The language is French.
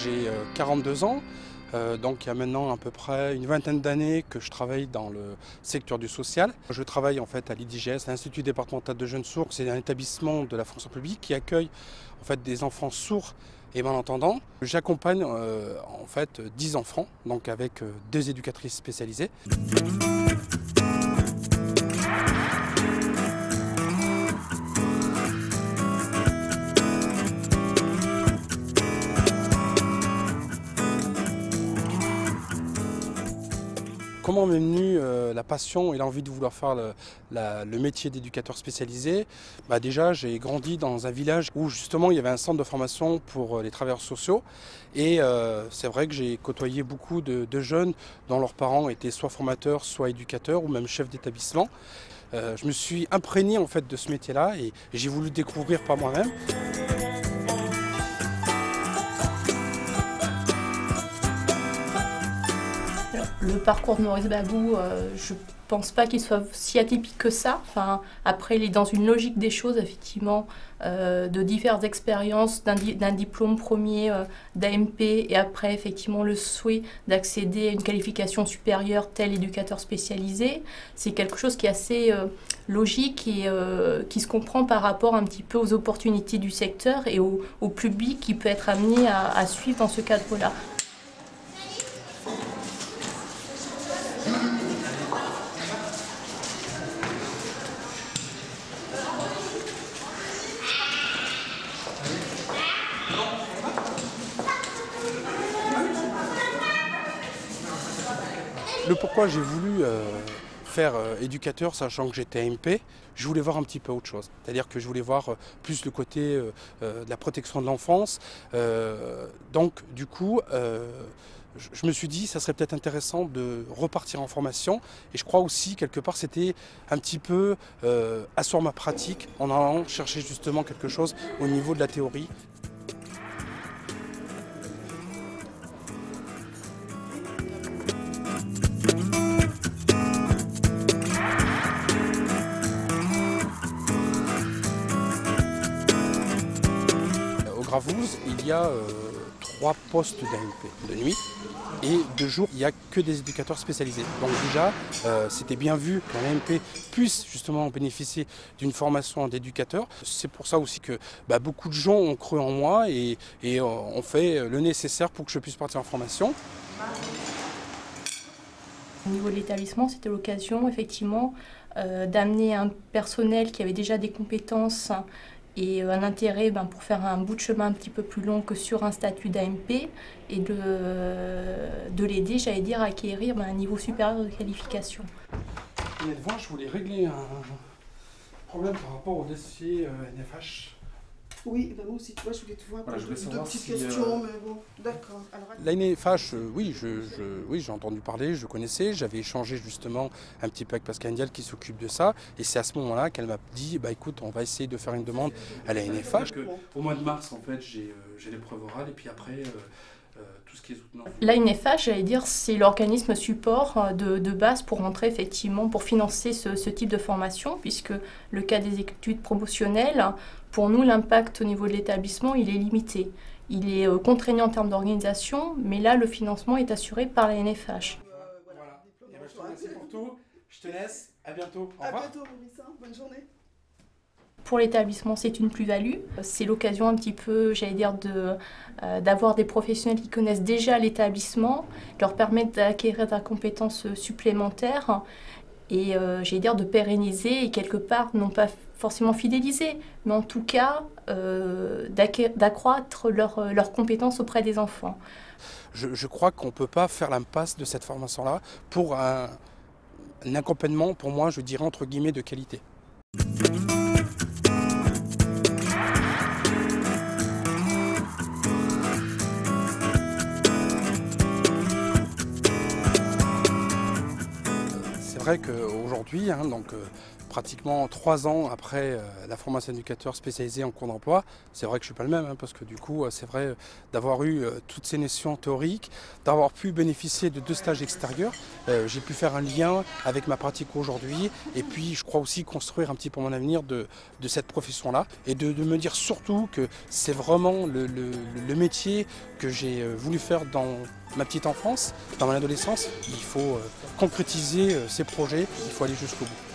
J'ai 42 ans, donc il y a maintenant à peu près une vingtaine d'années que je travaille dans le secteur du social. Je travaille en fait à l'IDGS, l'Institut départemental de jeunes sourds. C'est un établissement de la fonction publique qui accueille en fait des enfants sourds et malentendants. J'accompagne en fait 10 enfants, donc avec 2 éducatrices spécialisées. Comment m'est venue la passion et l'envie de vouloir faire le métier d'éducateur spécialisé? Déjà, j'ai grandi dans un village où justement il y avait un centre de formation pour les travailleurs sociaux. Et c'est vrai que j'ai côtoyé beaucoup de jeunes dont leurs parents étaient soit formateurs, soit éducateurs ou même chefs d'établissement. Je me suis imprégné en fait de ce métier-là et j'ai voulu découvrir par moi-même. Le parcours de Maurice Babou, je pense pas qu'il soit si atypique que ça. Enfin, après, il est dans une logique des choses, effectivement, de diverses expériences, d'un diplôme premier d'AMP et après, effectivement, le souhait d'accéder à une qualification supérieure tel éducateur spécialisé. C'est quelque chose qui est assez logique et qui se comprend par rapport un petit peu aux opportunités du secteur et au public qui peut être amené à suivre dans ce cadre-là. Le pourquoi j'ai voulu faire éducateur, sachant que j'étais AMP, je voulais voir un petit peu autre chose. C'est-à-dire que je voulais voir plus le côté de la protection de l'enfance. Donc du coup, je me suis dit ça serait peut-être intéressant de repartir en formation. Et je crois aussi, quelque part, c'était un petit peu asseoir ma pratique en allant chercher justement quelque chose au niveau de la théorie. Gravouze, il y a 3 postes d'AMP de nuit et de jour, il n'y a que des éducateurs spécialisés. Donc déjà, c'était bien vu qu'un AMP puisse justement bénéficier d'une formation d'éducateur. C'est pour ça aussi que beaucoup de gens ont cru en moi et ont fait le nécessaire pour que je puisse partir en formation. Au niveau de l'établissement, c'était l'occasion effectivement d'amener un personnel qui avait déjà des compétences et un intérêt pour faire un bout de chemin un petit peu plus long que sur un statut d'AMP et de l'aider, j'allais dire, à acquérir un niveau supérieur de qualification. Devant, je voulais régler un problème par rapport au dossier NFH. Oui, moi aussi, tu vois, je voulais te voir Voilà, deux petites questions, mais bon, d'accord. La NFH, oui, j'ai entendu parler, je connaissais, j'avais échangé justement un petit peu avec Pascal Ndiaye qui s'occupe de ça, et c'est à ce moment-là qu'elle m'a dit, écoute, on va essayer de faire une demande à la NFH. Au mois de mars, en fait, j'ai l'épreuve orale, et puis après, tout ce qui est soutenant. La NFH, j'allais dire, c'est l'organisme support de base pour rentrer effectivement, pour financer ce type de formation, puisque le cas des études promotionnelles, pour nous, l'impact au niveau de l'établissement, il est limité. Il est contraignant en termes d'organisation, mais là, le financement est assuré par la NFH. Voilà. Je te remercie pour tout. Je te laisse. À bientôt. Au revoir. À bientôt, Maurice. Bonne journée. Pour l'établissement, c'est une plus-value. C'est l'occasion un petit peu, j'allais dire, d'avoir des professionnels qui connaissent déjà l'établissement, leur permettre d'acquérir des compétences supplémentaires et, j'allais dire, de pérenniser et quelque part, non pas forcément fidéliser, mais en tout cas, d'accroître leurs compétences auprès des enfants. Je crois qu'on ne peut pas faire l'impasse de cette formation-là pour un accompagnement, pour moi, je dirais, entre guillemets, de qualité. C'est vrai qu'aujourd'hui, pratiquement 3 ans après la formation d'éducateur spécialisé en cours d'emploi, c'est vrai que je ne suis pas le même, hein, parce que du coup, c'est vrai d'avoir eu toutes ces notions théoriques, d'avoir pu bénéficier de 2 stages extérieurs, j'ai pu faire un lien avec ma pratique aujourd'hui, et puis je crois aussi construire un petit peu mon avenir de cette profession-là, et de me dire surtout que c'est vraiment le métier que j'ai voulu faire dans ma petite enfance, dans mon adolescence. Il faut concrétiser ces projets, il faut aller jusqu'au bout.